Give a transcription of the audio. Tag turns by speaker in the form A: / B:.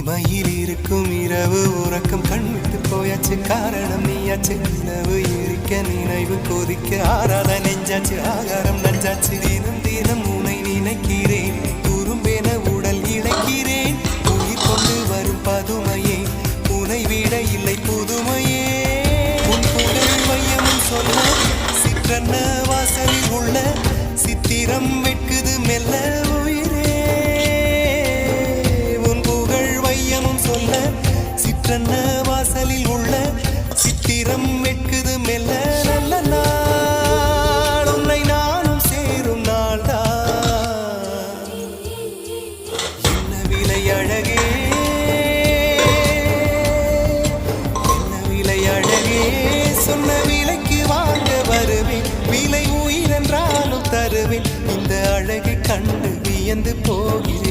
A: தனிமையில் இருக்கும் இரவு உறக்கம் கண்விட்டு போயாச்சு காரணம் நீயாச்சு நிலவு எரிக்க நினைவு கொதிக்க ஆறாத நெஞ்சாச்சு ஆகாரம் நஞ்சாச்சு தினம் தினம் உனை நினைக்கிறேன் குறும்பென உடல் இழைக்கிறேன் உயிர் கொண்டு வரும் பதுமையே உனை விட இல்லை புதுமையே உன் புகழ் மையமும் சொல்ல சிற்றன்ன வாசலில் உள்ள சித்திரம் வெட்குது மெல்ல வாசலில் உள்ள சித்திரம் வெட்குது மெல்ல நல்ல நாள் உன்னை நானும் சேரும் நாள்தான் என்ன விலை அழகே என்ன விலை அழகே சொன்ன விலைக்கு வாங்க வருவேன் விலை உயிரென்றாலும் தருவேன் இந்த அழகை கண்டு வியந்து போகிறேன்